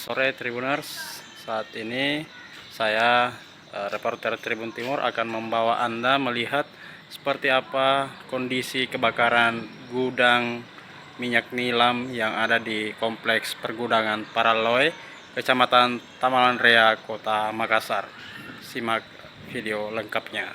Sore Tribuners, saat ini saya reporter Tribun Timur akan membawa Anda melihat seperti apa kondisi kebakaran gudang minyak nilam yang ada di kompleks pergudangan Paraloe, Kecamatan Tamalan Rea, Kota Makassar. Simak video lengkapnya.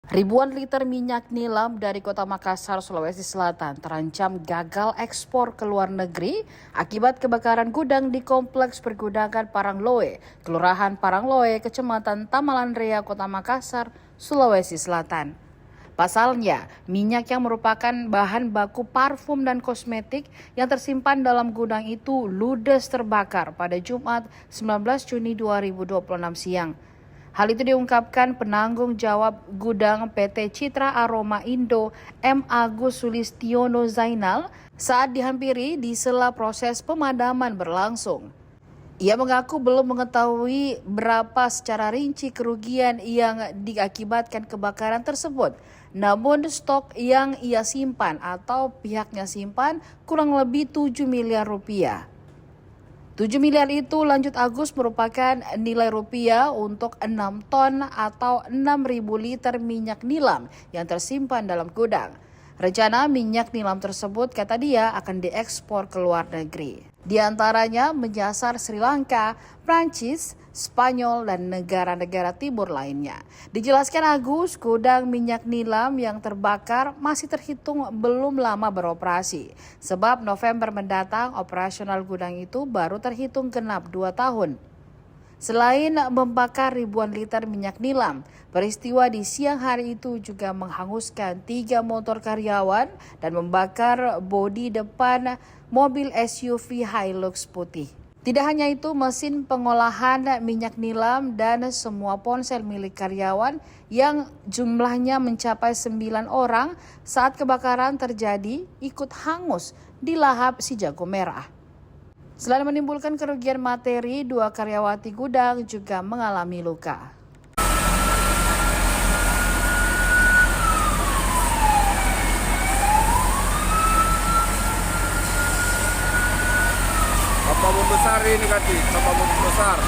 Ribuan liter minyak nilam dari Kota Makassar, Sulawesi Selatan terancam gagal ekspor ke luar negeri akibat kebakaran gudang di Kompleks Pergudangan Parangloe, Kelurahan Parangloe, Kecamatan Tamalan Rea, Kota Makassar, Sulawesi Selatan. Pasalnya, minyak yang merupakan bahan baku parfum dan kosmetik yang tersimpan dalam gudang itu ludes terbakar pada Jumat 19 Juni 2026 siang. Hal itu diungkapkan penanggung jawab gudang PT Citra Aroma Indo M. Agus Sulistiono Zainal saat dihampiri di sela proses pemadaman berlangsung. Ia mengaku belum mengetahui berapa secara rinci kerugian yang diakibatkan kebakaran tersebut. Namun stok yang ia simpan atau pihaknya simpan kurang lebih 7 miliar rupiah. 7 miliar itu, lanjut Agus, merupakan nilai rupiah untuk 6 ton atau 6.000 liter minyak nilam yang tersimpan dalam gudang. Rencana minyak nilam tersebut, kata dia, akan diekspor ke luar negeri. Di antaranya menyasar Sri Lanka, Prancis, Spanyol, dan negara-negara timur lainnya. Dijelaskan Agus, gudang minyak nilam yang terbakar masih terhitung belum lama beroperasi. Sebab November mendatang operasional gudang itu baru terhitung genap 2 tahun. Selain membakar ribuan liter minyak nilam, peristiwa di siang hari itu juga menghanguskan 3 motor karyawan dan membakar bodi depan mobil SUV Hilux putih. Tidak hanya itu, mesin pengolahan minyak nilam dan semua ponsel milik karyawan yang jumlahnya mencapai 9 orang saat kebakaran terjadi ikut hangus di lahap si jago merah. Selain menimbulkan kerugian materi, 2 karyawati gudang juga mengalami luka. Kapal bom besar ini negatif, kapal bom besar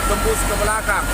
tembus ke belakang.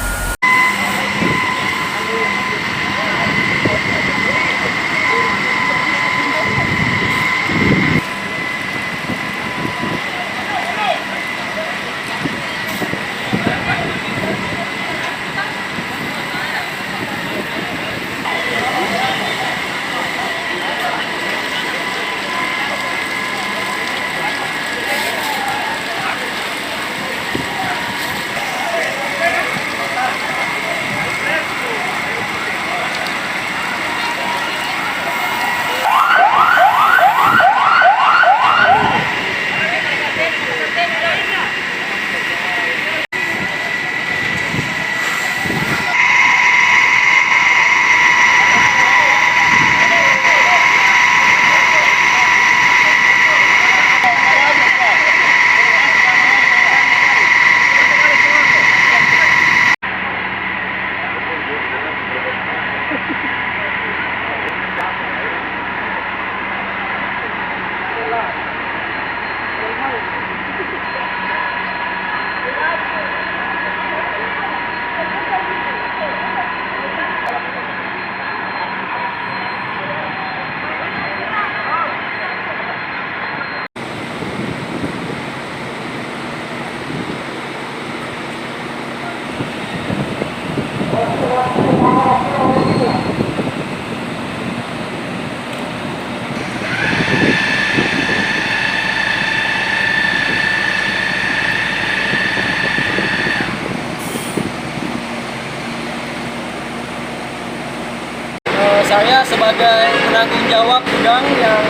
Saya sebagai penanggung jawab gudang yang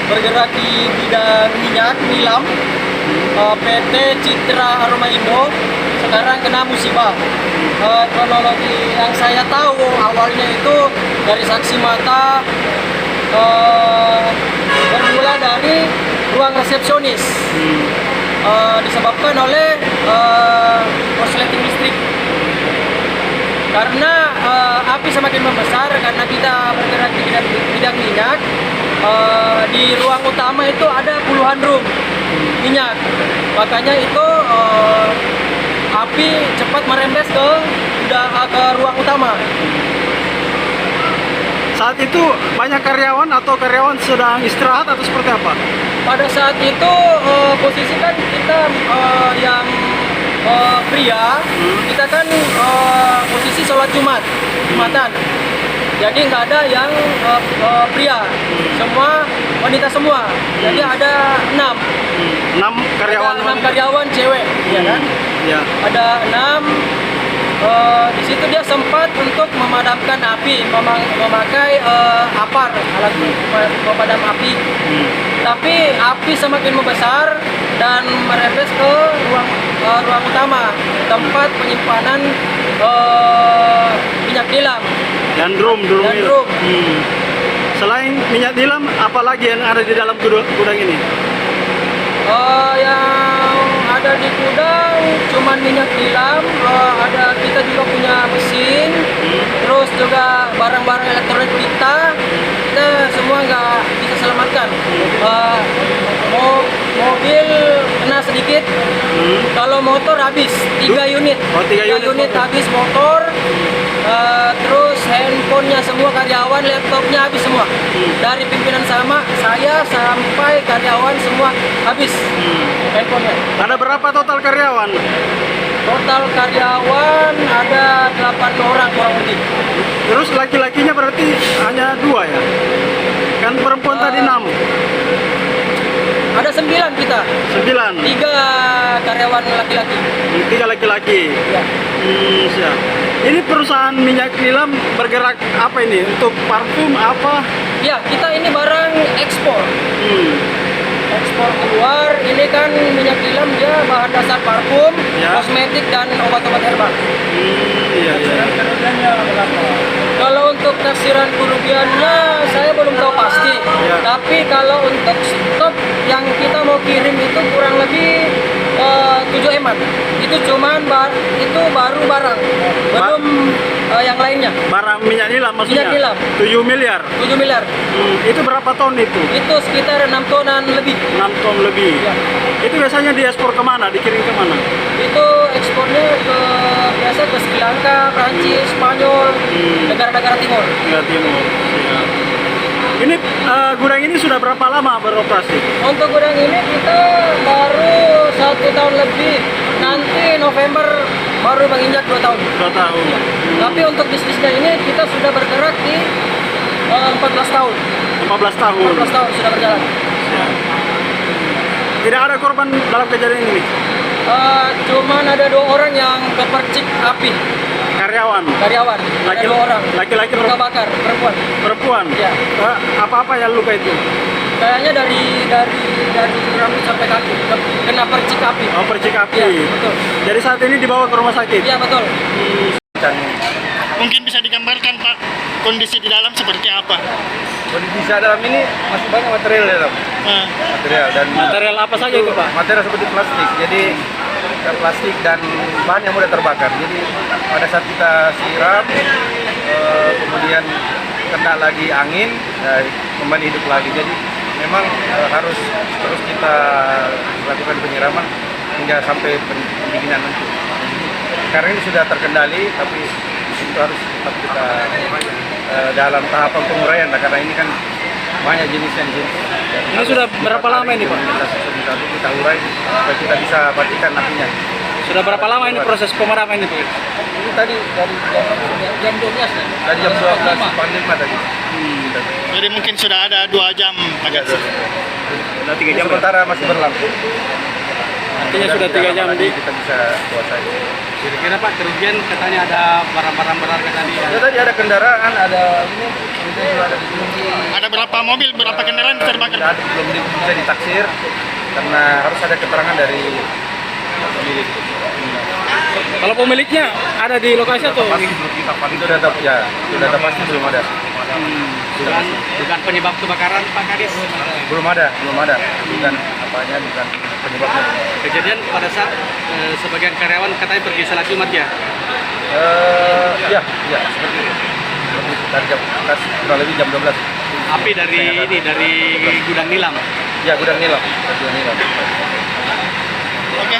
bergerak di bidang minyak nilam PT Citra Aroma Indo sekarang kena musibah. Kronologi yang saya tahu awalnya itu dari saksi mata, bermula dari ruang resepsionis, disebabkan oleh korsleting listrik. Karena api semakin membesar karena kita bergerak di bidang minyak, di ruang utama itu ada puluhan drum minyak. Makanya itu api cepat merembes ke ruang utama. Saat itu banyak karyawan atau karyawan sedang istirahat atau seperti apa? Pada saat itu posisi kan kita yang pria, kita kan posisi sholat Jumatan. Jadi nggak ada yang pria, semua wanita semua. Jadi ada 6. 6 karyawan. Ada 6 karyawan cewek, ya kan? Ya. Ada 6. Di situ dia sempat untuk memadamkan api, memakai apar, alat pemadam api. Tapi api semakin membesar dan merembes ke ruang utama, tempat penyimpanan minyak nilam Dan drum dan itu. drum. Selain minyak nilam, apalagi yang ada di dalam gudang ini? Yang ada di gudang cuman minyak nilam, ada kita juga punya mesin, terus juga barang-barang elektronik kita semua nggak bisa selamatkan. Mobil kena sedikit, kalau motor habis 3 unit. Oh, 3 unit motor. Habis motor, terus handphonenya semua karyawan, laptopnya habis semua. Dari pimpinan saya sampai karyawan semua habis handphonenya. Ada berapa total karyawan? Total karyawan ada 8 orang kurang lebih. Terus laki-lakinya berarti hanya 2 ya? Kan perempuan tadi 6. Ada 9 kita. 9. 3 karyawan laki-laki. 3 laki-laki. Ya. Siap. Ini perusahaan minyak nilam bergerak apa ini? Untuk parfum apa? Ya, kita ini barang ekspor. Ekspor keluar. Ini kan minyak nilam, dia bahan dasar parfum, Ya. kosmetik dan obat-obat herbal. Iya. Kalau untuk taksiran kerugiannya saya belum tahu pasti. Ya. Tapi kalau untuk stok yang kita mau kirim itu kurang lebih 7 eman. Itu cuman itu baru barang, belum yang lainnya. Barang minyak nilam maksudnya? Minyak nilam. 7 miliar. 7 miliar. Itu berapa ton itu? Itu sekitar 6 tonan lebih. 6 ton lebih. Ya. Itu biasanya diekspor kemana? Dikirim kemana? Itu ekspornya biasa ke Sri Lanka, Prancis, Spanyol, negara-negara timur. Ke timur. Siap. Ini gudang ini sudah berapa lama beroperasi? Untuk gudang ini kita baru 1 tahun lebih. Nanti November baru menginjak 2 tahun. 2 tahun. Tapi untuk bisnisnya ini kita sudah bergerak di 14 tahun. 14 tahun. 14 tahun sudah berjalan. Tidak ada korban dalam kejadian ini? Cuman ada 2 orang yang kepercik api. Karyawan? Karyawan. Ada 2 orang. Laki-laki Luka bakar, perempuan. perempuan? Ya. Apa-apa yang luka itu? Kayaknya dari rambut sampai kaki kena percik api. Oh, percik api. Iya, betul. Jadi saat ini dibawa ke rumah sakit? Iya, betul. Mungkin bisa digambarkan Pak, kondisi di dalam seperti apa? Kondisi dalam ini masih banyak material di dalam. Material apa saja itu, Pak? Material seperti plastik. Jadi plastik dan bahan yang mudah terbakar. Jadi pada saat kita siram, kemudian kena lagi angin, kembali hidup lagi. Jadi memang harus terus kita lakukan penyiraman hingga sampai pendinginan nanti. Karena ini sudah terkendali, tapi itu harus tetap kita dalam tahapan penguraian, karena ini kan banyak jenisnya di sini. Ini sudah berapa lama ini, Pak? Kita urai supaya kita bisa matikan apinya. Sudah berapa lama ini proses pemadaman ini, Pak? Ini tadi dari Jam 12 ya? dari jam 12.45 tadi. Jadi mungkin sudah ada 2 jam Pak. Sudah 3 jam. Sementara masih berlangsung. Artinya sudah 3 jam di... Kita bisa kuasai. Kira-kira Pak, kerugian katanya ada barang-barang berharga tadi Ya tadi ada kendaraan, ada ini, juga ada di sini. Ada berapa mobil, berapa kendaraan terbakar? Belum bisa ditaksir karena harus ada keterangan dari pemilik. Kalau pemiliknya ada di lokasi atau? Pasti belum kita pasti sudah ada ya, sudah ada pasti belum ada. Bukan penyebab kebakaran, Pak Kadis? Belum ada. Bukan apanya, bukan penyebabnya. Kejadian pada saat sebagian karyawan katanya pergi salat Jumat ya? Ya, seperti itu. Dari jam kurang lebih jam 12. api dari gudang nilam. Ya, gudang nilam. Gudang nilam. Oke.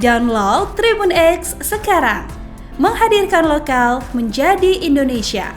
Download Tribun X sekarang, menghadirkan lokal menjadi Indonesia.